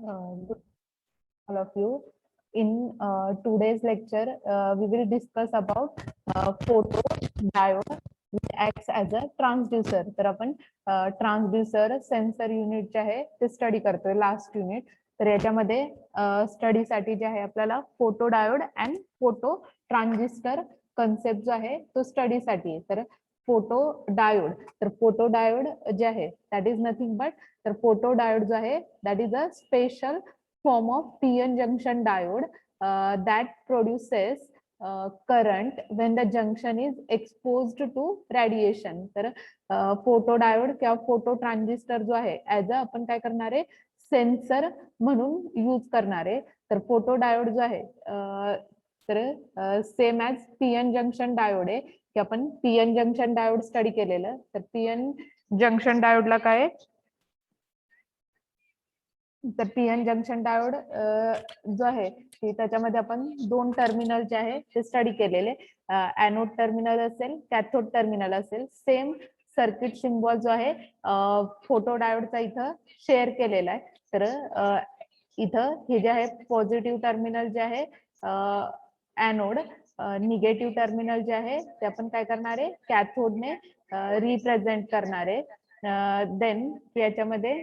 Good all of you. In today's lecture, we will discuss about photodiode which acts as a transducer. तर आपण transducer sensor unit जे आहे ते study करतोय last unit. तर याच्यामध्ये study साठी जे आहे आपल्याला photodiode and photo transistor concept जो आहे तो स्टडी साठी आहे. तर फोटोडायोड, तर फोटोडायोड जे आहे दॅट इज नथिंग बट, तर फोटोडायोड जो आहे that is a special form of PN junction diode that produces current when the junction is exposed to radiation. तर फोटोडायोड किंवा फोटो ट्रान्झिस्टर जो आहे ऍज अ आपण काय करणार आहे सेन्सर म्हणून यूज करणार आहे. तर फोटोडायोड जो आहे तर same as PN junction diode आहे की आपण पीएन जंक्शन डायोड स्टडी केलेलं. तर पीएन जंक्शन डायोडला काय, तर पीएन जंक्शन डायोड जो आहे की त्याच्यामध्ये आपण दोन टर्मिनल जे आहे ते स्टडी केलेले, एनोड टर्मिनल असेल कॅथोड टर्मिनल असेल. सेम सर्किट सिम्बॉल जो आहे फोटोडायोडचा इथं शेअर केलेला आहे. तर इथं हे जे आहे पॉझिटिव्ह टर्मिनल जे आहे एनोड, निगेटिव्ह टर्मिनल जे आहे ते आपण काय करणार आहे कॅथोडने रिप्रेझेंट करणार आहे. देन याच्यामध्ये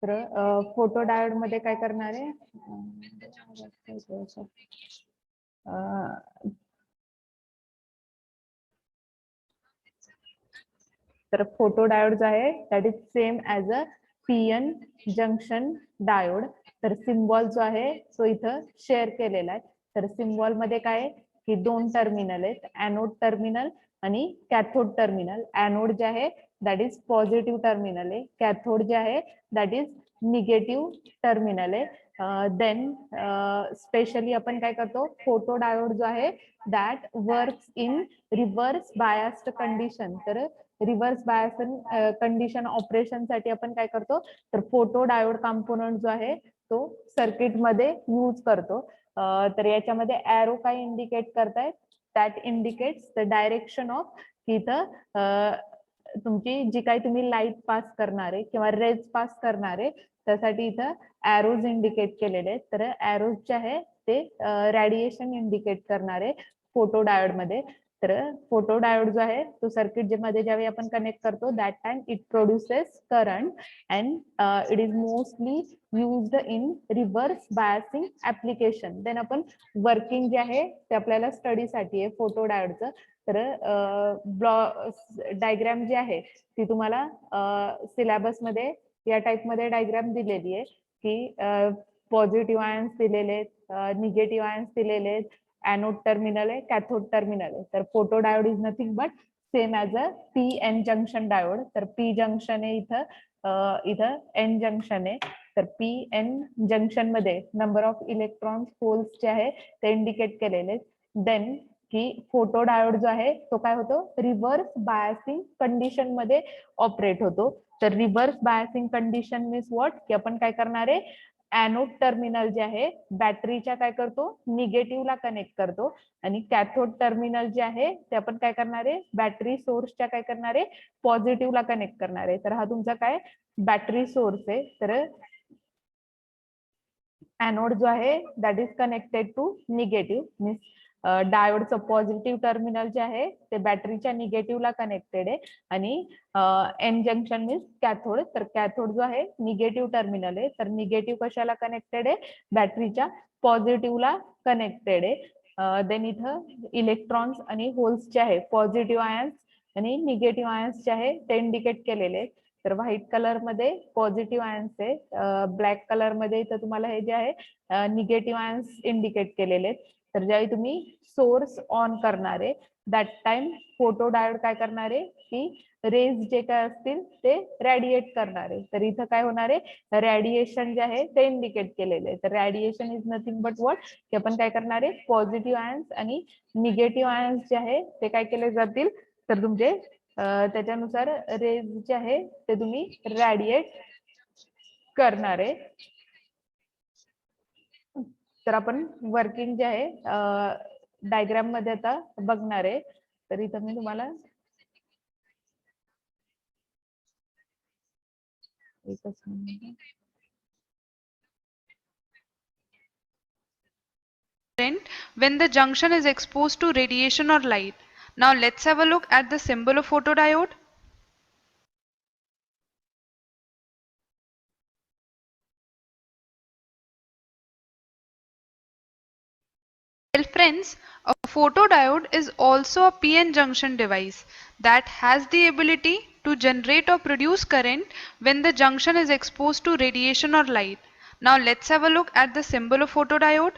तर फोटोडायोड मध्ये काय करणार आहे, तर फोटोडायोड जो आहे that is same as a PN junction diode. तर सिम्बॉल जो आहे तो इथं शेअर केलेला आहे. तर सिम्बॉल मध्ये काय आहे की दोन टर्मिनल आहेत, एनोड टर्मिनल आणि कॅथोड टर्मिनल. एनोड जे आहे दॅट इज पॉझिटिव्ह टर्मिनल आहे, कॅथोड जे आहे दॅट इज निगेटिव्ह टर्मिनल आहे. देन स्पेशली आपण काय करतो फोटोडायोड जो आहे that works in reverse biased condition. तर रिव्हर्स बायस कंडिशन ऑपरेशन साठी आपण काय करतो तर फोटोडायोड कंपोनंट जो आहे तो सर्किट मध्ये यूज करतो. तर याच्यामध्ये एरो काय इंडिकेट करतायत, that indicates the direction of, इथं तुमची जी काही तुम्ही लाईट पास करणारे किंवा रेज पास करणारे त्यासाठी इथं एरोज इंडिकेट केलेले आहेत. तर एरोज जे आहे ते रेडिएशन इंडिकेट करणारे फोटोडायोड मध्ये. तर फोटोडायोड जो आहे तो सर्किट मध्ये ज्यावेळी आपण कनेक्ट करतो that time it produces current and it is mostly used in reverse biasing application. Then आपण वर्किंग जे आहे ते आपल्याला स्टडीसाठी आहे फोटोडायोडचं. तर डायग्राम जी आहे ती तुम्हाला सिलेबस मध्ये या टाइप मध्ये डायग्राम दिलेली आहे की पॉझिटिव्ह आयन्स दिलेले आहेत, निगेटिव्ह आयन्स दिलेले आहेत, एनोड टर्मिनल आहे, कॅथोड टर्मिनल आहे. तर photodiode is nothing but same as a P N junction diode. तर पी जंक्शन आहे इथं एन जंक्शन आहे. तर पी एन जंक्शन मध्ये नंबर ऑफ इलेक्ट्रॉन्स होल्स जे आहे ते इंडिकेट केलेले. देन की फोटोडायोड जो आहे तो काय होतो रिव्हर्स बायसिंग कंडिशन मध्ये ऑपरेट होतो. तर reverse biasing condition means what, की आपण काय करणार आहे एनोड टर्मिनल जे आहे बॅटरीच्या काय करतो निगेटिव्हला कनेक्ट करतो आणि कॅथोड टर्मिनल जे आहे ते आपण काय करणार आहे बॅटरी सोर्सच्या काय करणार आहे पॉझिटिव्हला कनेक्ट करणार आहे. तर हा तुमचा काय बॅटरी सोर्स आहे. तर एनोड जो आहे that is connected to negative, means डायोडचं पॉझिटिव्ह टर्मिनल जे आहे ते बॅटरीच्या निगेटिव्हला कनेक्टेड आहे आणि एन जंक्शन मीन्स कॅथोड. तर कॅथोड जो आहे निगेटिव्ह टर्मिनल आहे. तर निगेटिव्ह कशाला कनेक्टेड आहे बॅटरीच्या पॉझिटिव्हला कनेक्टेड आहे. देन इथं इलेक्ट्रॉन्स आणि होल्स जे आहे पॉझिटिव्ह आयन्स आणि निगेटिव्ह आयन्स जे आहे ते इंडिकेट केलेले आहेत. तर व्हाईट कलर मध्ये पॉझिटिव्ह आयन्स आहे, ब्लॅक कलर मध्ये इथं तुम्हाला हे जे आहे निगेटिव्ह आयन्स इंडिकेट केलेले आहेत. तर ज्यावेळी तुम्ही सोर्स ऑन करणार आहे दॅट टाइम फोटोडायोड काय करणार आहे की रेज जे काय असतील ते रेडिएट करणार आहे. तर इथं काय होणार आहे रेडिएशन जे आहे ते इंडिकेट केलेले आहे. तर radiation is nothing but what, की आपण काय करणार आहे पॉझिटिव्ह आयन्स आणि निगेटिव्ह आयन्स जे आहे ते काय केले जातील तर तुमचे त्याच्यानुसार रेज जे आहे ते तुम्ही रेडिएट करणार आहे. तर आपण वर्किंग जे आहे डायग्राम मध्ये आता बघणार आहे. तर इथं मी तुम्हाला एकच minute. When the junction is exposed to radiation or light. Now let's have a look at the symbol of photodiode. Well friends, a photodiode is also a PN junction device that has the ability to generate or produce current when the junction is exposed to radiation or light. Now let's have a look at the symbol of photodiode.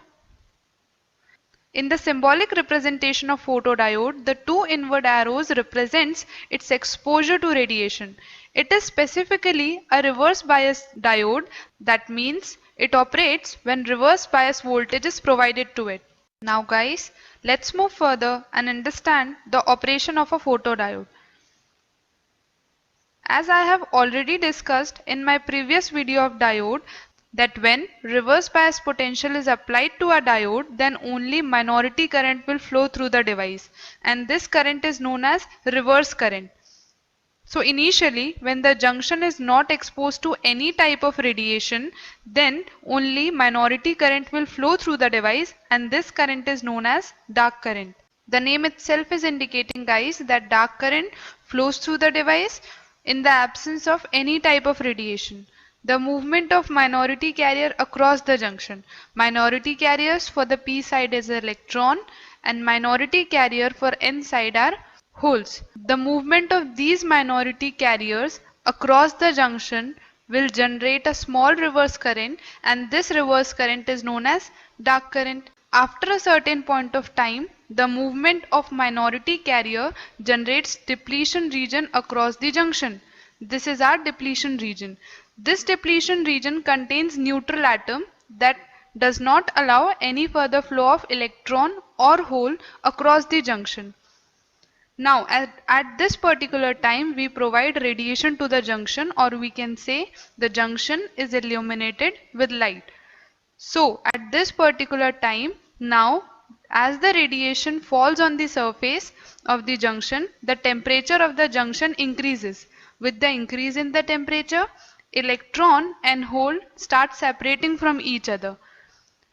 In the symbolic representation of photodiode, the two inward arrows represents its exposure to radiation. It is specifically a reverse bias diode, that means it operates when reverse bias voltage is provided to it. Now guys, let's move further and understand the operation of a photodiode. As I have already discussed in my previous video of diode, that when reverse bias potential is applied to a diode, then only minority current will flow through the device, and this current is known as reverse current. So initially, when the junction is not exposed to any type of radiation, then only minority current will flow through the device, and this current is known as dark current. The name itself is indicating guys that dark current flows through the device in the absence of any type of radiation. The movement of minority carrier across the junction. Minority carriers for the p side is electron and minority carrier for n side are holes. The movement of these minority carriers across the junction will generate a small reverse current, and this reverse current is known as dark current. After a certain point of time, the movement of minority carrier generates depletion region across the junction. This is our depletion region. This depletion region contains neutral atom that does not allow any further flow of electron or hole across the junction. Now at this particular time we provide radiation to the junction, or we can say the junction is illuminated with light. So at this particular time, now as the radiation falls on the surface of the junction, the temperature of the junction increases. With the increase in the temperature, electron and hole start separating from each other.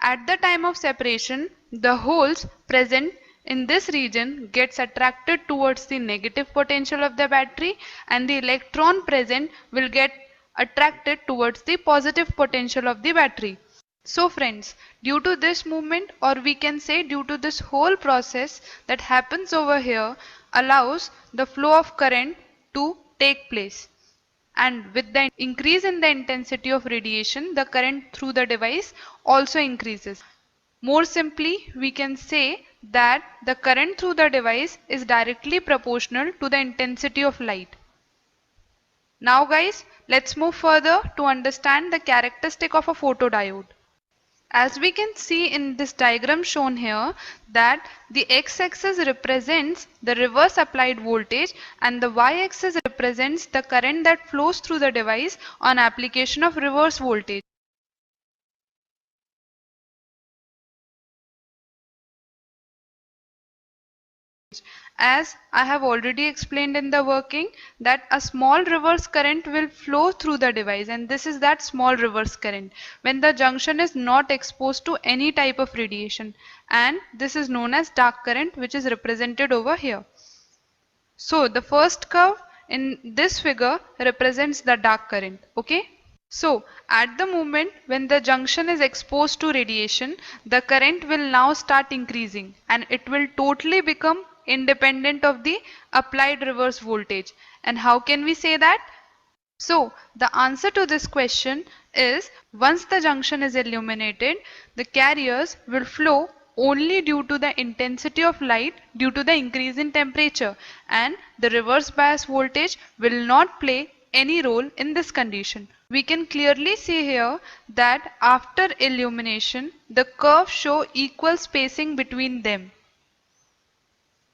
At the time of separation, the holes present in this region gets attracted towards the negative potential of the battery, and the electron present will get attracted towards the positive potential of the battery. So friends, due to this movement, or we can say due to this whole process that happens over here, allows the flow of current to take place. And with the increase in the intensity of radiation, the current through the device also increases. More simply, we can say that the current through the device is directly proportional to the intensity of light. Now guys, let's move further to understand the characteristic of a photodiode. As we can see in this diagram shown here, that the x-axis represents the reverse applied voltage and the y-axis represents the current that flows through the device on application of reverse voltage. As I have already explained in the working, that a small reverse current will flow through the device, and this is that small reverse current when the junction is not exposed to any type of radiation, and this is known as dark current, which is represented over here. So the first curve in this figure represents the dark current. Okay. So at the moment when the junction is exposed to radiation, the current will now start increasing and it will totally become independent of the applied reverse voltage. And how can we say that? So the answer to this question is, once the junction is illuminated, the carriers will flow only due to the intensity of light due to the increase in temperature, and the reverse bias voltage will not play any role in this condition. We can clearly see here that after illumination, the curves show equal spacing between them.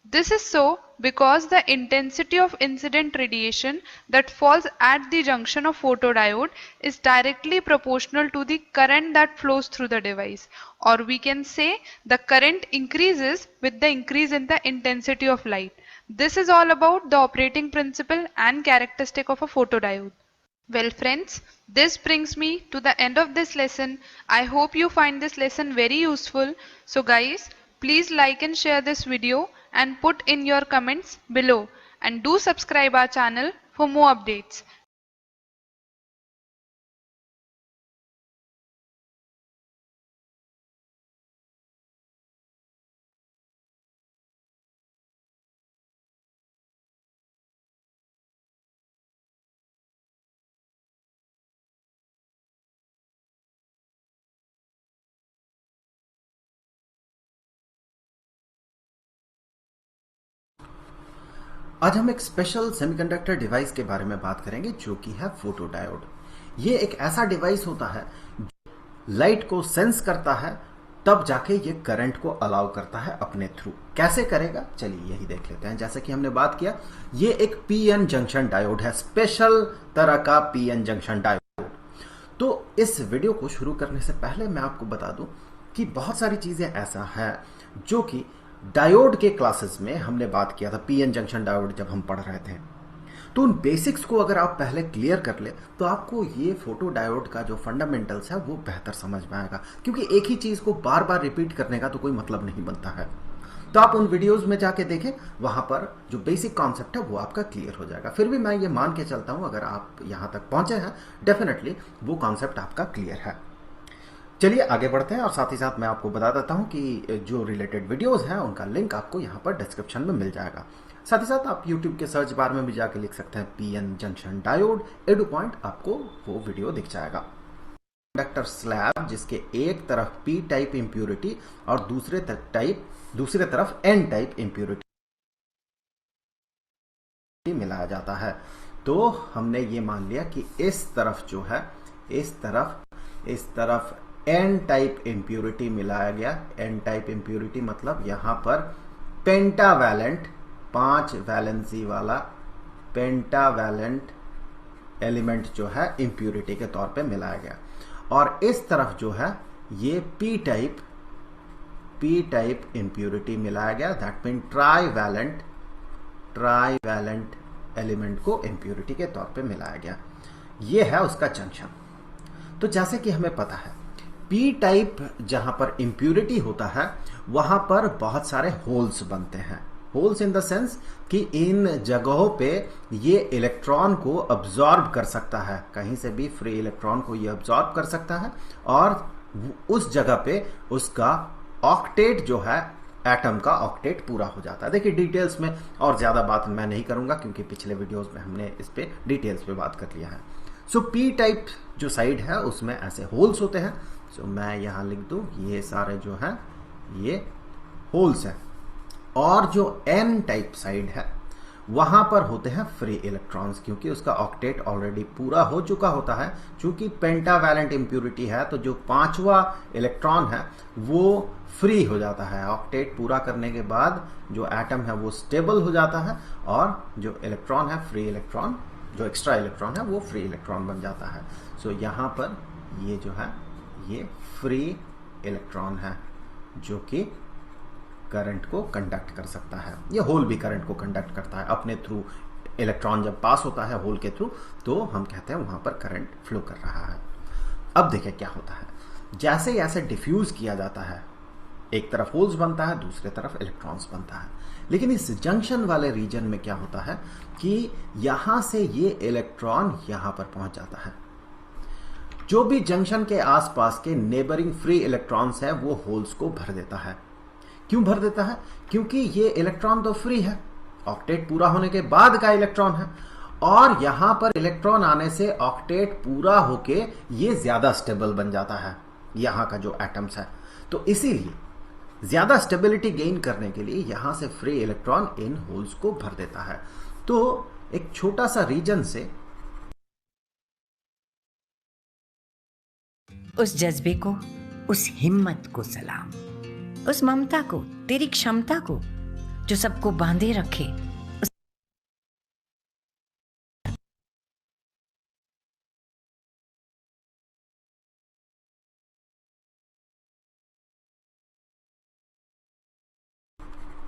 This is so because the intensity of incident radiation that falls at the junction of photodiode is directly proportional to the current that flows through the device, or we can say the current increases with the increase in the intensity of light. This is all about the operating principle and characteristic of a photodiode. Well friends, this brings me to the end of this lesson. I hope you find this lesson very useful. So guys, please like and share this video and put in your comments below, and do subscribe our channel for more updates. आज हम एक special semiconductor device के बारे में बात करेंगे जो कि है फोटोडायोड। ये एक ऐसा डिवाइस होता है लाइट को सेंस करता है, तब जाके ये करंट को अलाउ करता है अपने थ्रू। कैसे करेगा चलिए यही देख लेते हैं। जैसे कि हमने बात किया, ये एक पीएन जंक्शन डायोड है, स्पेशल तरह का पीएन जंक्शन डायोड। तो इस वीडियो को शुरू करने से पहले मैं आपको बता दूं कि बहुत सारी चीजें ऐसा है जो कि डायोड के क्लासेस में हमने बात किया था। पीएन जंक्शन डायोड जब हम पढ़ रहे थे, तो उन बेसिक्स को अगर आप पहले क्लियर कर ले तो आपको ये फोटो डायोड का जो फंडामेंटल्स है वो बेहतर समझ में आएगा, क्योंकि एक ही चीज को बार बार रिपीट करने का तो कोई मतलब नहीं बनता है। तो आप उन वीडियोस में जाके देखें, वहां पर जो बेसिक कॉन्सेप्ट है वो आपका क्लियर हो जाएगा। फिर भी मैं ये मान के चलता हूं अगर आप यहां तक पहुंचे हैं, डेफिनेटली वो कॉन्सेप्ट आपका क्लियर है। चलिए आगे बढ़ते हैं, और साथ ही साथ मैं आपको बता देता हूं कि जो रिलेटेड वीडियोस हैं उनका लिंक आपको यहां पर डिस्क्रिप्शन में मिल जाएगा। साथ ही साथ आप YouTube के सर्च बार में भी जाके लिख सकते हैं PN junction diode edu point, आपको वो वीडियो दिख जाएगा। कंडक्टर स्लैब जिसके एक तरफ पी टाइप इंप्यूरिटी और दूसरे तरफ एन टाइप इंप्यूरिटी मिलाया जाता है। तो हमने ये मान लिया कि इस तरफ जो है, इस तरफ एन टाइप इंप्यूरिटी मिलाया गया। एन टाइप इंप्यूरिटी मतलब यहां पर पेंटावैलेंट, 5 वैलेंसी वाला पेंटावैलेंट एलिमेंट जो है इंप्यूरिटी के तौर पे मिलाया गया। और इस तरफ जो है ये पी टाइप इंप्यूरिटी मिलाया गया। दैट मीन ट्राईवैलेंट एलिमेंट को इंप्यूरिटी के तौर पे मिलाया गया। ये है उसका जंक्शन। तो जैसे कि हमें पता है, पी टाइप जहां पर इंप्यूरिटी होता है वहां पर बहुत सारे होल्स बनते हैं। होल्स इन द सेंस कि इन जगहों पे ये इलेक्ट्रॉन को अब्सॉर्ब कर सकता है, कहीं से भी फ्री इलेक्ट्रॉन को ये अब्सॉर्ब कर सकता है, और उस जगह पे उसका ऑक्टेट जो है, एटम का ऑक्टेट पूरा हो जाता है। देखिए डिटेल्स में और ज्यादा बात मैं नहीं करूंगा, क्योंकि पिछले वीडियोस में हमने इस पे डिटेल्स पे बात कर लिया है। सो पी टाइप जो साइड है उसमें ऐसे होल्स होते हैं। सो मैं यहां लिख दूं, ये सारे जो है ये होल्स हैं। और जो एन टाइप साइड है वहां पर होते हैं फ्री इलेक्ट्रॉन्स, क्योंकि उसका ऑक्टेट ऑलरेडी पूरा हो चुका होता है। चूंकि पेंटावैलेंट इंप्यूरिटी है तो जो 5वां इलेक्ट्रॉन है वो फ्री हो जाता है। ऑक्टेट पूरा करने के बाद जो एटम है वो स्टेबल हो जाता है, और जो इलेक्ट्रॉन है, फ्री इलेक्ट्रॉन, जो एक्स्ट्रा इलेक्ट्रॉन है वो फ्री इलेक्ट्रॉन बन जाता है। सो यहां पर ये जो है ये फ्री इलेक्ट्रॉन है जो कि करंट को कंडक्ट कर सकता है। ये होल भी करंट को कंडक्ट करता है अपने थ्रू। इलेक्ट्रॉन जब पास होता है होल के थ्रू तो हम कहते हैं वहां पर करंट फ्लो कर रहा है। अब देखिए क्या होता है, जैसे जैसे डिफ्यूज किया जाता है, एक तरफ होल्स बनता है, दूसरे तरफ इलेक्ट्रॉन्स बनता है। लेकिन इस जंक्शन वाले रीजन में क्या होता है कि यहां से ये इलेक्ट्रॉन यहां पर पहुंच जाता है। जो भी जंक्शन के आसपास के नेबरिंग फ्री इलेक्ट्रॉन्स है वो होल्स को भर देता है। क्यों भर देता है? क्योंकि ये इलेक्ट्रॉन तो फ्री है, ऑक्टेट पूरा होने के बाद का इलेक्ट्रॉन है, और यहां पर इलेक्ट्रॉन आने से ऑक्टेट पूरा होके ये ज्यादा स्टेबल बन जाता है यहां का जो एटम्स है। तो इसीलिए ज्यादा स्टेबिलिटी गेन करने के लिए यहां से फ्री इलेक्ट्रॉन इन होल्स को भर देता है। तो एक छोटा सा रीजन से उस जज्बे को, उस हिम्मत को सलाम, उस ममता को, तेरी क्षमता को जो सबको बांधे रखे।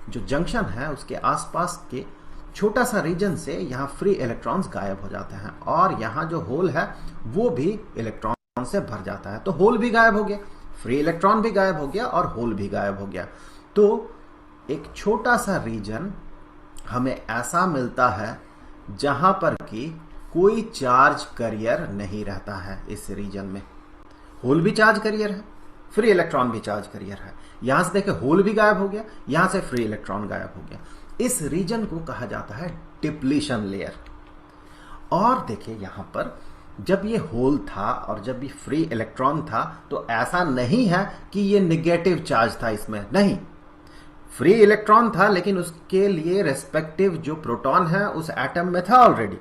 जो जंक्शन है उसके आसपास के छोटा सा रीजन से यहाँ फ्री इलेक्ट्रॉन्स गायब हो जाते हैं और यहाँ जो होल है वो भी इलेक्ट्रॉन से भर जाता है। तो होल भी गायब हो गया, फ्री इलेक्ट्रॉन भी गायब हो गया और होल भी गायब हो गया। तो एक छोटा सा रीजन हमें ऐसा मिलता है जहां पर कि कोई चार्ज कैरियर नहीं रहता है। इस रीजन में होल भी चार्ज कैरियर है, फ्री इलेक्ट्रॉन भी चार्ज कैरियर है। यहां से देखिए होल भी गायब हो गया, यहां से फ्री इलेक्ट्रॉन गायब हो गया। इस रीजन को कहा जाता है डिप्लीशन लेयर। और देखिए यहां पर जब ये होल था और जब ये फ्री इलेक्ट्रॉन था तो ऐसा नहीं है कि ये नेगेटिव चार्ज था इसमें, नहीं, फ्री इलेक्ट्रॉन था लेकिन उसके लिए रेस्पेक्टिव जो प्रोटॉन है उस एटम में था ऑलरेडी।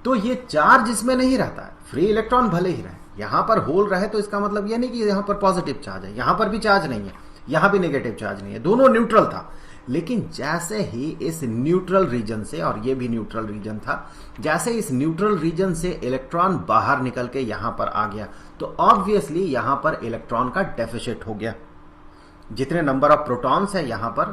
तो ये चार्ज इसमें नहीं रहता है, फ्री इलेक्ट्रॉन भले ही रहे, यहां पर होल रहे तो इसका मतलब ये नहीं कि यहां पर पॉजिटिव चार्ज है, यहां पर भी चार्ज नहीं है, यहां भी नेगेटिव चार्ज नहीं है, दोनों न्यूट्रल था। लेकिन जैसे ही इस न्यूट्रल रीजन से, और ये भी न्यूट्रल रीजन था, जैसे इस न्यूट्रल रीजन से इलेक्ट्रॉन बाहर निकल के यहां पर आ गया तो ऑब्वियसली यहां पर इलेक्ट्रॉन का डेफिसिट हो गया। जितने नंबर ऑफ प्रोटॉन्स है यहां पर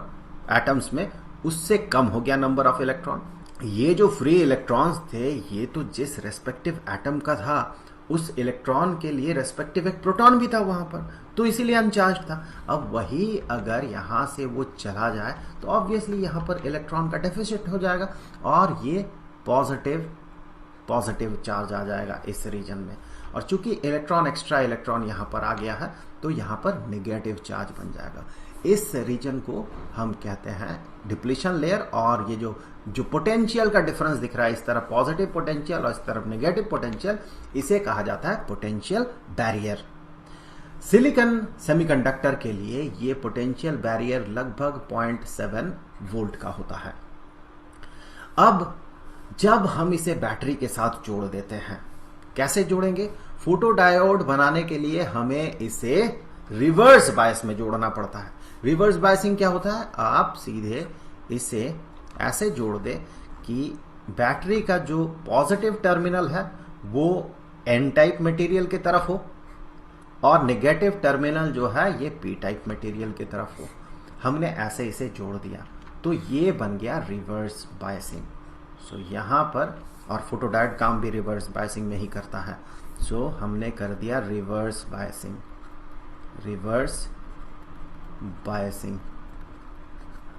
एटम्स में उससे कम हो गया नंबर ऑफ इलेक्ट्रॉन। ये जो फ्री इलेक्ट्रॉन्स थे ये तो जिस रेस्पेक्टिव एटम का था उस इलेक्ट्रॉन के लिए रेस्पेक्टिव एक प्रोटॉन भी था वहां पर, तो इसीलिए अनचार्ज था। अब वही अगर यहां से वो चला जाए तो ऑब्वियसली यहां पर इलेक्ट्रॉन का डेफिसिट हो जाएगा और ये पॉजिटिव चार्ज आ जाएगा इस रीजन में। और चूंकि इलेक्ट्रॉन एक्स्ट्रा इलेक्ट्रॉन यहां पर आ गया है तो यहां पर नेगेटिव चार्ज बन जाएगा। इस रीजन को हम कहते हैं डिप्लीशन लेयर। और ये जो पोटेंशियल का डिफरेंस दिख रहा है, इस तरफ पॉजिटिव पोटेंशियल और इस तरफ नेगेटिव पोटेंशियल, इसे कहा जाता है पोटेंशियल बैरियर। सिलिकॉन सेमीकंडक्टर के लिए ये पोटेंशियल बैरियर लगभग 0.7 वोल्ट का होता है। अब जब हम इसे बैटरी के साथ जोड़ देते हैं, कैसे जोड़ेंगे? फोटोडायोड बनाने के लिए हमें इसे रिवर्स बायस में जोड़ना पड़ता है। रिवर्स बायसिंग क्या होता है? आप सीधे इसे ऐसे जोड़ दे कि बैटरी का जो पॉजिटिव टर्मिनल है वो एन टाइप मटेरियल की तरफ हो और नेगेटिव टर्मिनल जो है ये पी टाइप मटेरियल की तरफ हो। हमने ऐसे इसे जोड़ दिया तो ये बन गया रिवर्स बायसिंग। सो यहाँ पर, और फोटोडायोड काम भी रिवर्स बायसिंग में ही करता है, सो हमने कर दिया रिवर्स बायसिंग। रिवर्स बायसिंग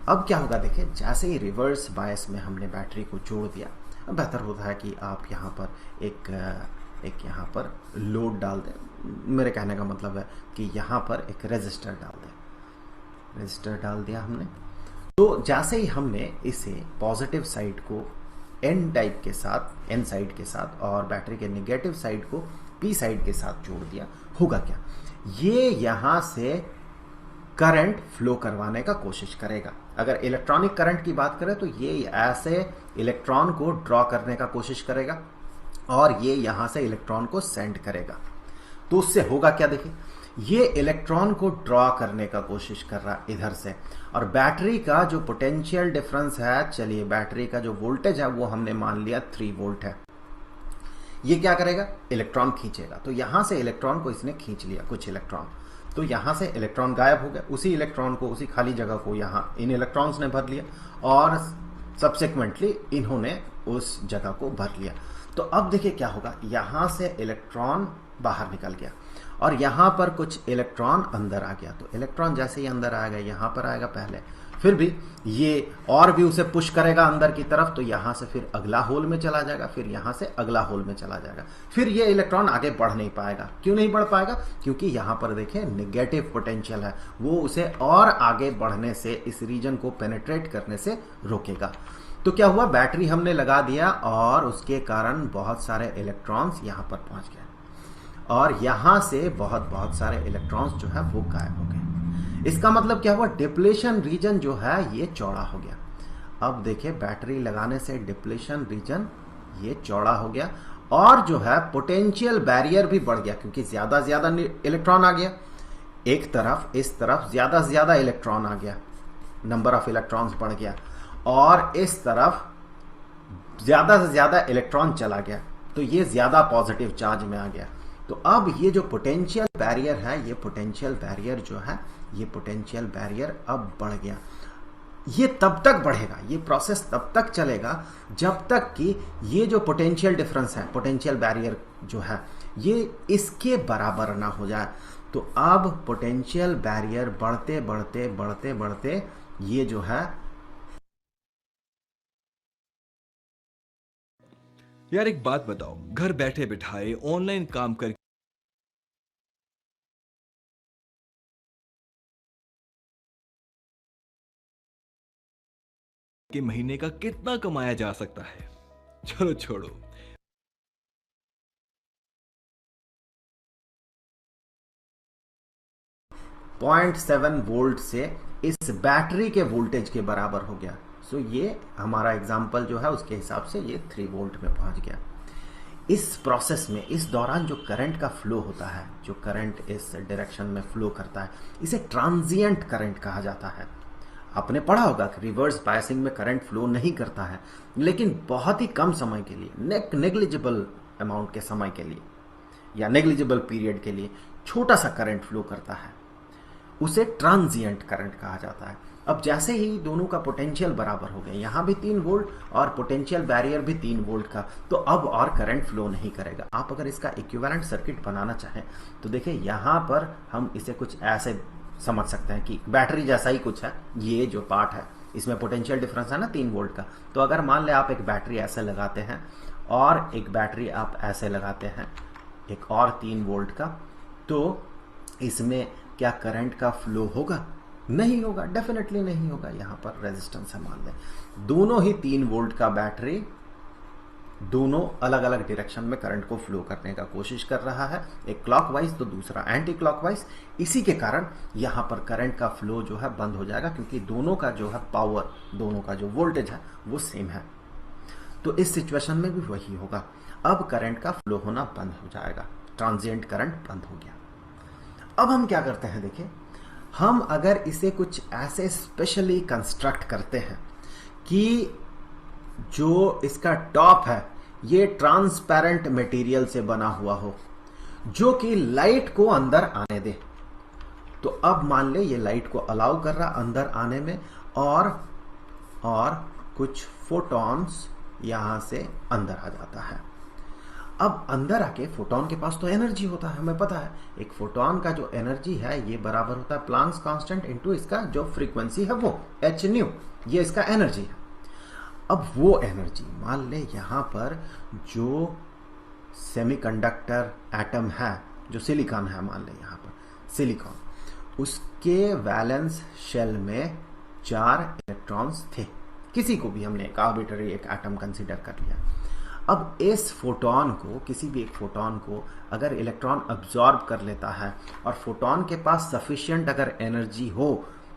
अब क्या होगा देखिए, जैसे ही रिवर्स बायस में हमने बैटरी को जोड़ दिया, अब बेहतर होता है कि आप यहाँ पर एक यहाँ पर लोड डाल दें। मेरे कहने का मतलब है कि यहाँ पर एक रेजिस्टर डाल दें। रेजिस्टर डाल दिया हमने। तो जैसे ही हमने इसे पॉजिटिव साइड को एन टाइप के साथ, एन साइड के साथ, और बैटरी के नेगेटिव साइड को पी साइड के साथ जोड़ दिया, होगा क्या? ये यहाँ से करंट फ्लो करवाने का कोशिश करेगा। अगर इलेक्ट्रॉनिक करंट की बात करें तो ये ऐसे इलेक्ट्रॉन को ड्रॉ करने का कोशिश करेगा और ये यहां से इलेक्ट्रॉन को सेंड करेगा। तो उससे होगा क्या देखिए, ये इलेक्ट्रॉन को ड्रॉ करने का कोशिश कर रहा है इधर से, और बैटरी का जो पोटेंशियल डिफरेंस है, चलिए बैटरी का जो वोल्टेज है वो हमने मान लिया 3 वोल्ट है। ये क्या करेगा? इलेक्ट्रॉन खींचेगा। तो यहां से इलेक्ट्रॉन को इसने खींच लिया, कुछ इलेक्ट्रॉन, तो यहां से इलेक्ट्रॉन गायब हो गया। उसी इलेक्ट्रॉन को, उसी खाली जगह को यहां इन इलेक्ट्रॉन्स ने भर लिया और सब्सिक्वेंटली इन्होंने उस जगह को भर लिया। तो अब देखिए क्या होगा, यहां से इलेक्ट्रॉन बाहर निकल गया और यहां पर कुछ इलेक्ट्रॉन अंदर आ गया। तो इलेक्ट्रॉन जैसे ही अंदर आएगा, यहां पर आएगा पहले, फिर भी ये और भी उसे पुश करेगा अंदर की तरफ, तो यहां से फिर अगला होल में चला जाएगा, फिर यहां से अगला होल में चला जाएगा। फिर ये इलेक्ट्रॉन आगे बढ़ नहीं पाएगा। क्यों नहीं बढ़ पाएगा? क्योंकि यहां पर देखें नेगेटिव पोटेंशियल है, वो उसे और आगे बढ़ने से, इस रीजन को पेनिट्रेट करने से रोकेगा। तो क्या हुआ, बैटरी हमने लगा दिया और उसके कारण बहुत सारे इलेक्ट्रॉन्स यहां पर पहुंच गए और यहां से बहुत सारे इलेक्ट्रॉन्स जो है वो गायब हो गए। इसका मतलब क्या हुआ, डिप्लीशन रीजन जो है ये चौड़ा हो गया। अब देखिए बैटरी लगाने से डिप्लीशन रीजन ये चौड़ा हो गया और जो है पोटेंशियल बैरियर भी बढ़ गया, क्योंकि ज्यादा इलेक्ट्रॉन आ गया एक तरफ, इस तरफ ज्यादा इलेक्ट्रॉन आ गया। नंबर ऑफ इलेक्ट्रॉन्स बढ़ गया और इस तरफ ज्यादा से ज्यादा इलेक्ट्रॉन चला गया, तो ये ज्यादा पॉजिटिव चार्ज में आ गया। तो अब ये जो पोटेंशियल बैरियर है, ये पोटेंशियल बैरियर जो है, ये पोटेंशियल बैरियर अब बढ़ गया। ये तब तक बढ़ेगा, ये प्रोसेस तब तक चलेगा जब तक कि ये जो पोटेंशियल डिफरेंस है, पोटेंशियल बैरियर जो है, ये इसके बराबर ना हो जाए। तो अब पोटेंशियल बैरियर बढ़ते बढ़ते बढ़ते बढ़ते ये जो है, यार एक बात बताओ, घर बैठे बिठाए ऑनलाइन काम कर के महीने का कितना कमाया जा सकता है? चलो छोड़ो। 0.7 वोल्ट से इस बैटरी के वोल्टेज के बराबर हो गया। सो ये हमारा एग्जाम्पल जो है उसके हिसाब से ये 3 वोल्ट में पहुंच गया। इस प्रोसेस में, इस दौरान जो करंट का फ्लो होता है, जो करंट इस डायरेक्शन में फ्लो करता है, इसे ट्रांजिएंट करंट कहा जाता है। आपने पढ़ा होगा कि रिवर्स बायसिंग में करंट फ्लो नहीं करता है, लेकिन बहुत ही कम समय के लिए, नेग्लिजिबल अमाउंट के समय के लिए या नेग्लिजिबल पीरियड के लिए छोटा सा करंट फ्लो करता है, उसे ट्रांजिएंट करंट कहा जाता है। अब जैसे ही दोनों का पोटेंशियल बराबर हो गया, यहाँ भी 3 वोल्ट और पोटेंशियल बैरियर भी 3 वोल्ट का, तो अब और करंट फ्लो नहीं करेगा। आप अगर इसका इक्विवेलेंट सर्किट बनाना चाहें तो देखिए यहाँ पर हम इसे कुछ ऐसे समझ सकते हैं कि बैटरी जैसा ही कुछ है। ये जो पार्ट है इसमें पोटेंशियल डिफरेंस है ना 3 वोल्ट का। तो अगर मान ले आप एक बैटरी ऐसे लगाते हैं और एक बैटरी आप ऐसे लगाते हैं, एक और 3 वोल्ट का, तो इसमें क्या करंट का फ्लो होगा? नहीं होगा, डेफिनेटली नहीं होगा। यहाँ पर रेजिस्टेंस है, मान लें दोनों ही 3 वोल्ट का बैटरी दोनों अलग अलग डायरेक्शन में करंट को फ्लो करने का कोशिश कर रहा है, एक क्लॉकवाइज तो दूसरा एंटी क्लॉकवाइज। इसी के कारण यहाँ पर करंट का फ्लो जो है बंद हो जाएगा, क्योंकि दोनों का जो है पावर, दोनों का जो वोल्टेज है वो सेम है। तो इस सिचुएशन में भी वही होगा। अब करंट का फ्लो होना बंद हो जाएगा, ट्रांजिएंट करंट बंद हो गया। अब हम क्या करते हैं, देखिए हम अगर इसे कुछ ऐसे स्पेशली कंस्ट्रक्ट करते हैं कि जो इसका टॉप है ये ट्रांसपेरेंट मटेरियल से बना हुआ हो, जो कि लाइट को अंदर आने दे। तो अब मान ले ये लाइट को अलाउ कर रहा अंदर आने में, और कुछ फोटॉन्स यहां से अंदर आ जाता है। अब अंदर आके फोटॉन के पास तो एनर्जी होता है, हमें पता है एक फोटॉन का जो एनर्जी है ये बराबर होता है प्लांक्स कांस्टेंट इनटू इसका जो फ्रीक्वेंसी है वो h न्यू, ये इसका एनर्जी है। अब वो एनर्जी मान ले यहाँ पर जो सेमीकंडक्टर एटम है, जो सिलिकॉन है, मान ले यहाँ पर सिलिकॉन, उसके वैलेंस शेल में 4 इलेक्ट्रॉन्स थे। किसी को भी हमने एक आर्बिट्ररी एक एटम कंसीडर कर लिया। अब इस फोटॉन को, किसी भी एक फोटॉन को अगर इलेक्ट्रॉन अब्जॉर्ब कर लेता है और फोटॉन के पास सफिशिएंट अगर एनर्जी हो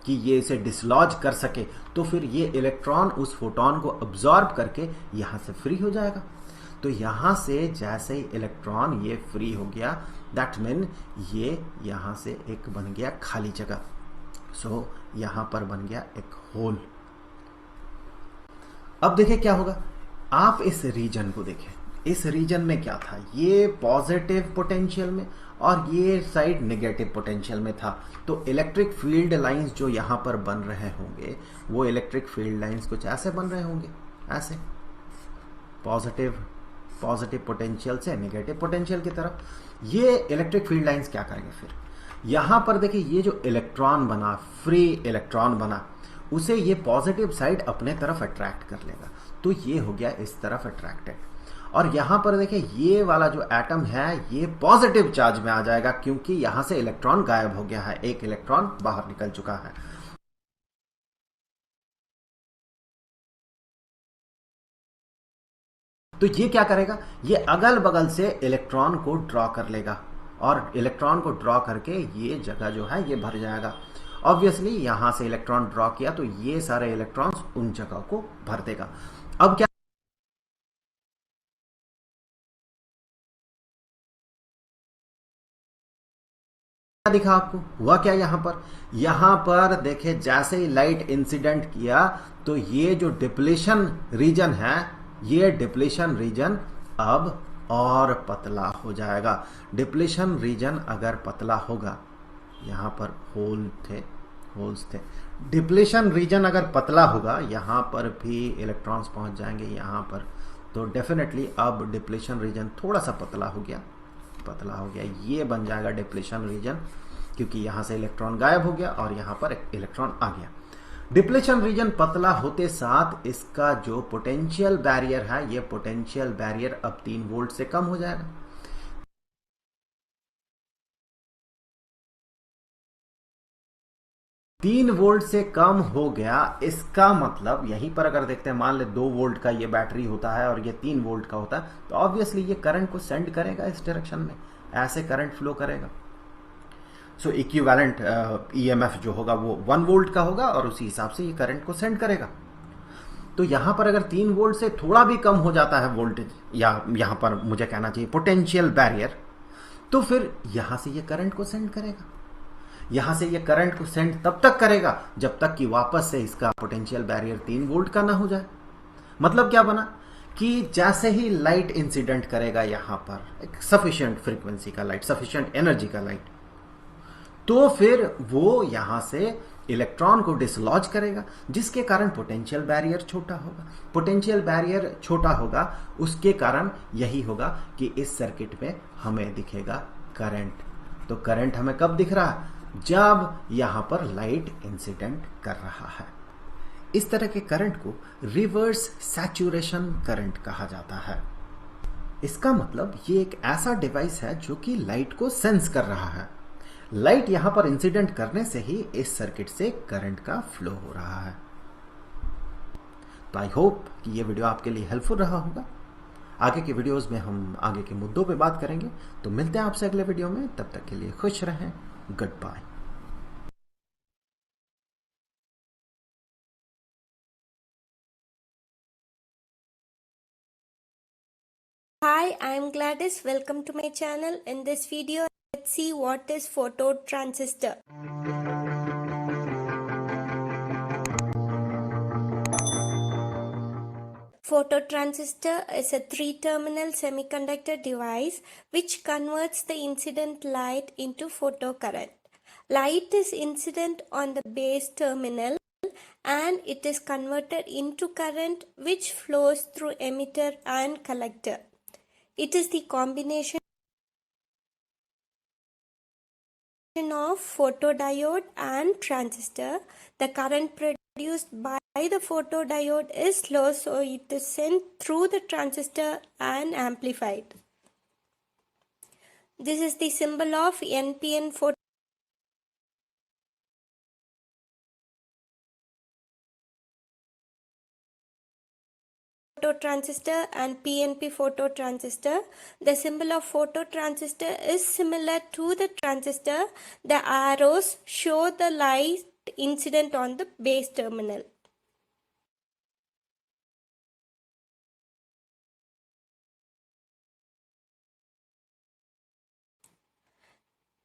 कि ये इसे डिसलॉज कर सके, तो फिर ये इलेक्ट्रॉन उस फोटॉन को अब्जॉर्ब करके यहाँ से फ्री हो जाएगा। तो यहाँ से जैसे ही इलेक्ट्रॉन ये फ्री हो गया, दैट मीन ये यहाँ से एक बन गया खाली जगह। सो यहाँ पर बन गया एक होल। अब देखिए क्या होगा, आप इस रीजन को देखें, इस रीजन में क्या था, ये पॉजिटिव पोटेंशियल में और ये साइड नेगेटिव पोटेंशियल में था। तो इलेक्ट्रिक फील्ड लाइंस जो यहाँ पर बन रहे होंगे, वो इलेक्ट्रिक फील्ड लाइंस कुछ ऐसे बन रहे होंगे, ऐसे पॉजिटिव पोटेंशियल से नेगेटिव पोटेंशियल की तरफ। ये इलेक्ट्रिक फील्ड लाइंस क्या करेंगे फिर, यहाँ पर देखिए ये जो इलेक्ट्रॉन बना, फ्री इलेक्ट्रॉन बना, उसे ये पॉजिटिव साइड अपने तरफ अट्रैक्ट कर लेगा। तो ये हो गया इस तरफ अट्रैक्टेड। और यहां पर देखिए ये वाला जो एटम है ये पॉजिटिव चार्ज में आ जाएगा, क्योंकि यहां से इलेक्ट्रॉन गायब हो गया है, एक इलेक्ट्रॉन बाहर निकल चुका है। तो ये क्या करेगा, ये अगल बगल से इलेक्ट्रॉन को ड्रॉ कर लेगा, और इलेक्ट्रॉन को ड्रॉ करके ये जगह जो है ये भर जाएगा। ऑब्वियसली यहां से इलेक्ट्रॉन ड्रॉ किया तो ये सारे इलेक्ट्रॉन्स उन जगह को भर देगा। अब क्या क्या दिखा आपको, हुआ क्या यहाँ पर देखिए जैसे ही लाइट इंसिडेंट किया तो ये जो डिप्लेशन रीजन है, ये डिप्लेशन रीजन अब और पतला हो जाएगा। डिप्लेशन रीजन अगर पतला होगा, यहाँ पर होल्स थे, डिप्लेशन रीजन अगर पतला होगा, यहाँ पर भी इलेक्ट्रॉन्स पहुंच जाएंगे यहाँ पर, तो डेफिनेटली अब डिप्लेशन रीजन थोड़ा सा पतला हो गया, ये बन जाएगा डिप्लेशन रीजन, क्योंकि यहाँ से इलेक्ट्रॉन गायब हो गया और यहाँ पर इलेक्ट्रॉन आ गया। डिप्लेशन रीजन पतला होते साथ इसका जो पोटेंशियल बैरियर है, ये पोटेंशियल बैरियर अब 3 वोल्ट से कम हो जाएगा। तीन वोल्ट से कम हो गया, इसका मतलब यहीं पर अगर देखते हैं, मान ले 2 वोल्ट का ये बैटरी होता है और ये 3 वोल्ट का होता है, तो ऑब्वियसली ये करंट को सेंड करेगा इस डायरेक्शन में, ऐसे करंट फ्लो करेगा। सो इक्विवेलेंट ईएमएफ जो होगा वो 1 वोल्ट का होगा और उसी हिसाब से ये करंट को सेंड करेगा। तो यहां पर अगर 3 वोल्ट से थोड़ा भी कम हो जाता है वोल्टेज, या यहां पर मुझे कहना चाहिए पोटेंशियल बैरियर, तो फिर यहां से ये करंट को सेंड करेगा। यहां से ये करंट को सेंड तब तक करेगा जब तक कि वापस से इसका पोटेंशियल बैरियर 3 वोल्ट का ना हो जाए। मतलब क्या बना कि जैसे ही लाइट इंसिडेंट करेगा यहां पर एक सफिशिएंट फ्रीक्वेंसी का लाइट, सफिशिएंट एनर्जी का लाइट, तो फिर वो यहां से इलेक्ट्रॉन को डिसलॉज करेगा, जिसके कारण पोटेंशियल बैरियर छोटा होगा। पोटेंशियल बैरियर छोटा होगा, उसके कारण यही होगा कि इस सर्किट में हमें दिखेगा करंट। तो करंट हमें कब दिख रहा है? जब यहां पर लाइट इंसिडेंट कर रहा है। इस तरह के करंट को रिवर्स सैचुरेशन करंट कहा जाता है। इसका मतलब ये एक ऐसा डिवाइस है जो कि लाइट को सेंस कर रहा है। लाइट यहां पर इंसिडेंट करने से ही इस सर्किट से करंट का फ्लो हो रहा है। तो आई होप कि ये वीडियो आपके लिए हेल्पफुल रहा होगा। आगे के वीडियोस में हम आगे के मुद्दों पे बात करेंगे। तो मिलते हैं आपसे अगले वीडियो में, तब तक के लिए खुश रहें। Good bye. Hi, I am Gladys. Welcome to my channel. In this video, let's see what is phototransistor. Phototransistor is a 3-terminal semiconductor device which converts the incident light into photocurrent. Light is incident on the base terminal and it is converted into current which flows through emitter and collector. It is the combination of photodiode and transistor. The current produced by the photodiode is low, so it is sent through the transistor and amplified. This is the symbol of NPN phototransistor and PNP phototransistor. The symbol of phototransistor is similar to the transistor. The arrows show the light incident on the base terminal.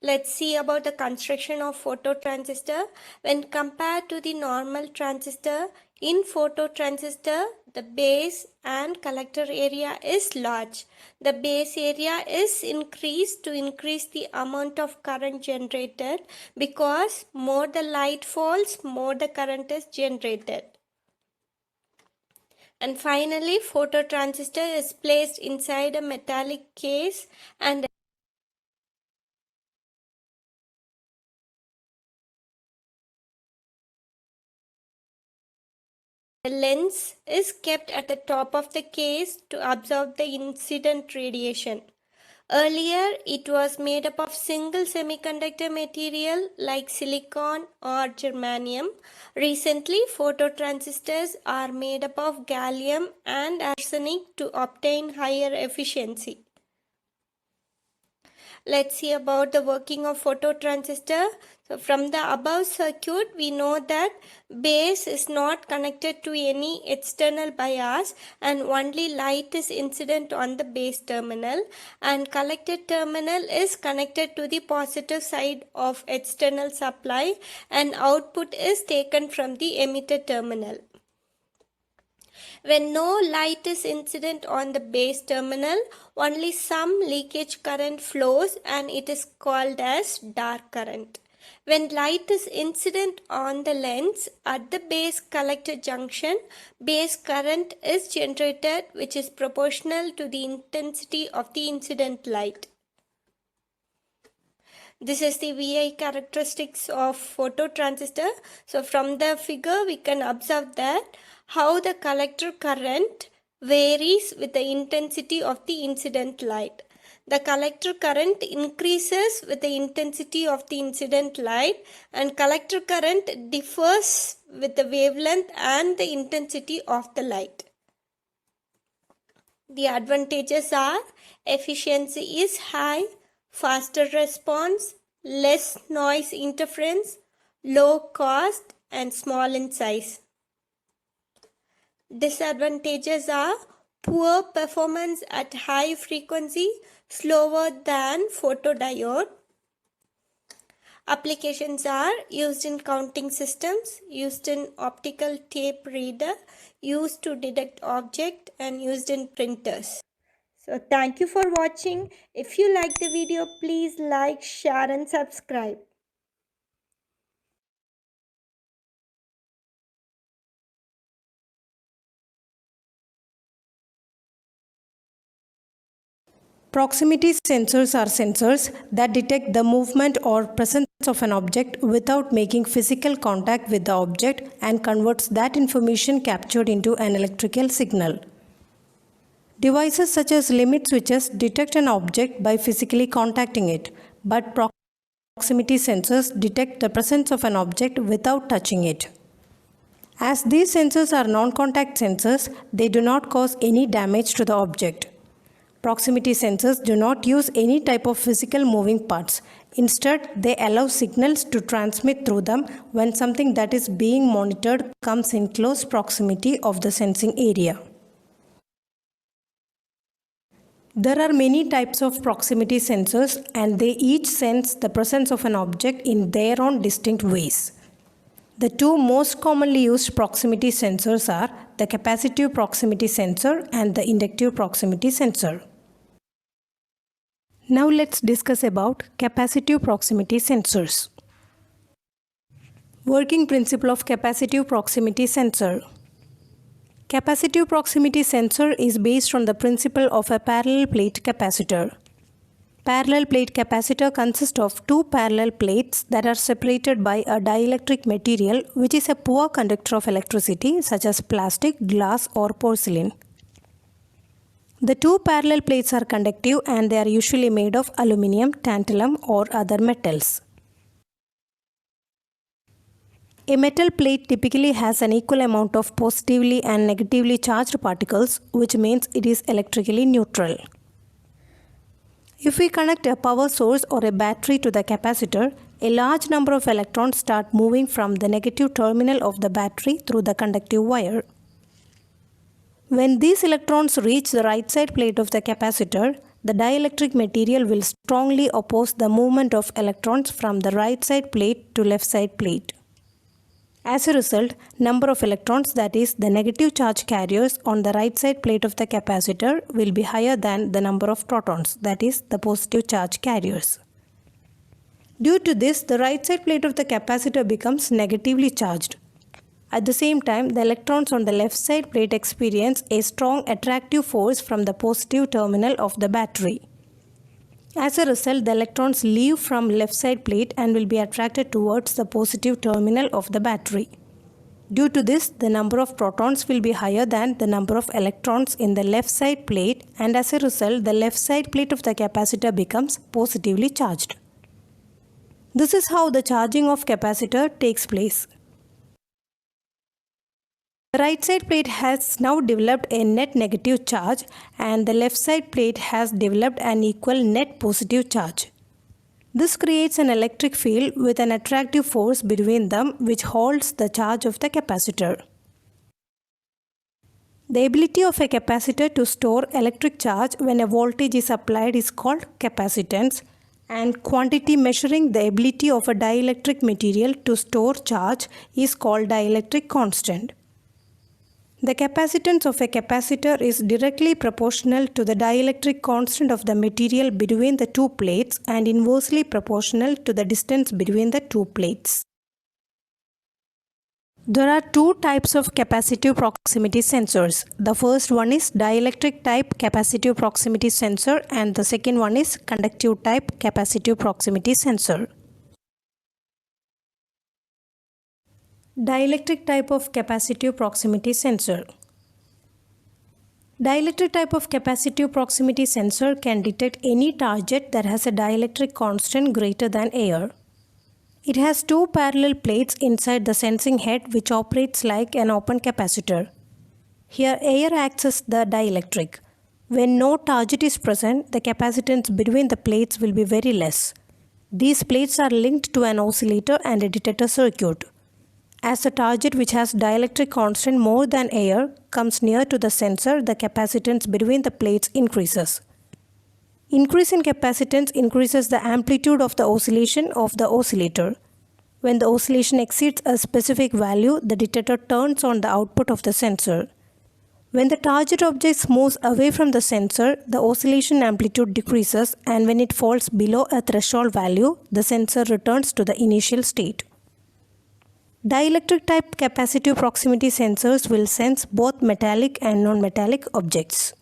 Let's see about the construction of phototransistor. When compared to the normal transistor, in phototransistor, the base and collector area is large. The base area is increased to increase the amount of current generated, because more the light falls, more the current is generated. And finally, phototransistor is placed inside a metallic case and the lens is kept at the top of the case to absorb the incident radiation. Earlier, it was made up of single semiconductor material like silicon or germanium. Recently, phototransistors are made up of gallium and arsenic to obtain higher efficiency. Let's see about the working of phototransistor. So from the above circuit, we know that base is not connected to any external bias and only light is incident on the base terminal, and collector terminal is connected to the positive side of external supply and output is taken from the emitter terminal. When no light is incident on the base terminal, only some leakage current flows and it is called as dark current. When light is incident on the lens at the base collector junction, base current is generated which is proportional to the intensity of the incident light. This is the VI characteristics of phototransistor. So from the figure we can observe that how the collector current varies with the intensity of the incident light. The collector current increases with the intensity of the incident light, and collector current differs with the wavelength and the intensity of the light. The advantages are efficiency is high, faster response, less noise interference, low cost and small in size. Disadvantages are poor performance at high frequency, slower than photodiode. Applications are used in counting systems, used in optical tape reader, used to detect object and used in printers. So thank you for watching. If you like the video, please like, share and subscribe. Proximity sensors are sensors that detect the movement or presence of an object without making physical contact with the object and converts that information captured into an electrical signal. Devices such as limit switches detect an object by physically contacting it, but proximity sensors detect the presence of an object without touching it. As these sensors are non-contact sensors, they do not cause any damage to the object. Proximity sensors do not use any type of physical moving parts. Instead, they allow signals to transmit through them when something that is being monitored comes in close proximity of the sensing area. There are many types of proximity sensors and they each sense the presence of an object in their own distinct ways. The two most commonly used proximity sensors are the capacitive proximity sensor and the inductive proximity sensor. Now let's discuss about capacitive proximity sensors. Working principle of capacitive proximity sensor. Capacitive proximity sensor is based on the principle of a parallel plate capacitor. Parallel plate capacitor consists of two parallel plates that are separated by a dielectric material which is a poor conductor of electricity such as plastic, glass or porcelain. The two parallel plates are conductive and they are usually made of aluminum, tantalum or other metals. A metal plate typically has an equal amount of positively and negatively charged particles, which means it is electrically neutral. If we connect a power source or a battery to the capacitor, a large number of electrons start moving from the negative terminal of the battery through the conductive wire. When these electrons reach the right side plate of the capacitor, the dielectric material will strongly oppose the movement of electrons from the right side plate to left side plate. As a result, number of electrons, that is the negative charge carriers on the right side plate of the capacitor, will be higher than the number of protons, that is the positive charge carriers. Due to this, the right side plate of the capacitor becomes negatively charged. At the same time, the electrons on the left side plate experience a strong attractive force from the positive terminal of the battery. As a result, the electrons leave from left side plate and will be attracted towards the positive terminal of the battery. Due to this, the number of protons will be higher than the number of electrons in the left side plate, and as a result, the left side plate of the capacitor becomes positively charged. This is how the charging of capacitor takes place. The right side plate has now developed a net negative charge and the left side plate has developed an equal net positive charge. This creates an electric field with an attractive force between them which holds the charge of the capacitor. The ability of a capacitor to store electric charge when a voltage is applied is called capacitance, and quantity measuring the ability of a dielectric material to store charge is called dielectric constant. The capacitance of a capacitor is directly proportional to the dielectric constant of the material between the two plates and inversely proportional to the distance between the two plates. There are two types of capacitive proximity sensors. The first one is dielectric type capacitive proximity sensor and the second one is conductive type capacitive proximity sensor. Dielectric type of capacitive proximity sensor. Dielectric type of capacitive proximity sensor can detect any target that has a dielectric constant greater than air. It has two parallel plates inside the sensing head which operates like an open capacitor. Here air acts as the dielectric. When no target is present, the capacitance between the plates will be very less. These plates are linked to an oscillator and a detector circuit. As the target which has dielectric constant more than air comes near to the sensor, the capacitance between the plates increases. Increase in capacitance increases the amplitude of the oscillation of the oscillator. When the oscillation exceeds a specific value, the detector turns on the output of the sensor. When the target object moves away from the sensor, the oscillation amplitude decreases, and when it falls below a threshold value, the sensor returns to the initial state. Dielectric type capacitive proximity sensors will sense both metallic and non-metallic objects.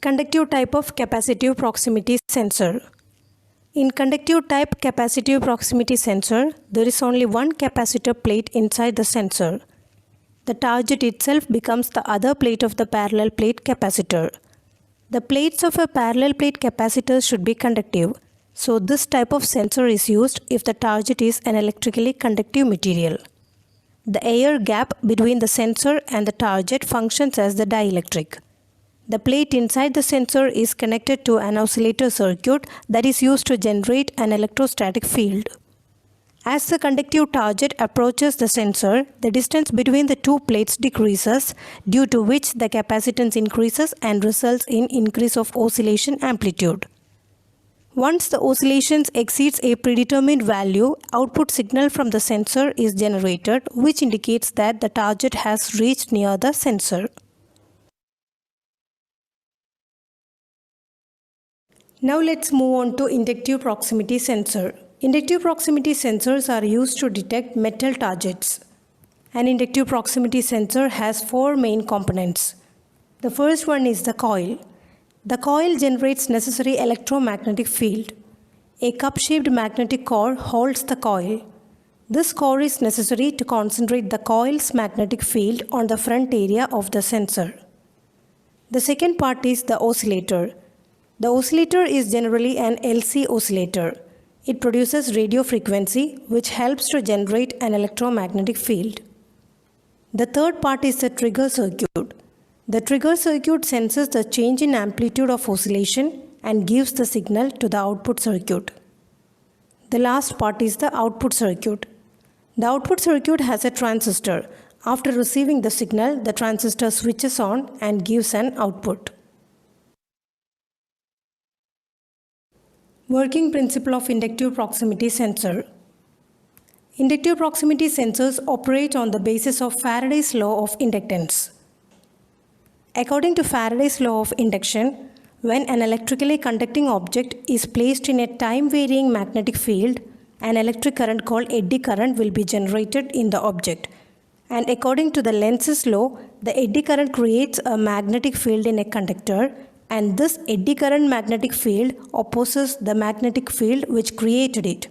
Conductive type of capacitive proximity sensor. In conductive type capacitive proximity sensor, there is only one capacitor plate inside the sensor. The target itself becomes the other plate of the parallel plate capacitor. The plates of a parallel plate capacitor should be conductive, so this type of sensor is used if the target is an electrically conductive material. The air gap between the sensor and the target functions as the dielectric. The plate inside the sensor is connected to an oscillator circuit that is used to generate an electrostatic field. As the conductive target approaches the sensor, the distance between the two plates decreases, due to which the capacitance increases and results in increase of oscillation amplitude. Once the oscillations exceeds a predetermined value, output signal from the sensor is generated, which indicates that the target has reached near the sensor. Now let's move on to inductive proximity sensor. Inductive proximity sensors are used to detect metal targets. An inductive proximity sensor has four main components. The first one is the coil. The coil generates necessary electromagnetic field. A cup-shaped magnetic core holds the coil. This core is necessary to concentrate the coil's magnetic field on the front area of the sensor. The second part is the oscillator. The oscillator is generally an LC oscillator. It produces radio frequency, which helps to generate an electromagnetic field. The third part is the trigger circuit. The trigger circuit senses the change in amplitude of oscillation and gives the signal to the output circuit. The last part is the output circuit. The output circuit has a transistor. After receiving the signal, the transistor switches on and gives an output. Working principle of inductive proximity sensor. Inductive proximity sensors operate on the basis of Faraday's law of inductance. According to Faraday's law of induction, when an electrically conducting object is placed in a time-varying magnetic field, an electric current called eddy current will be generated in the object. And according to the Lenz's law, the eddy current creates a magnetic field in a conductor, and this eddy current magnetic field opposes the magnetic field which created it.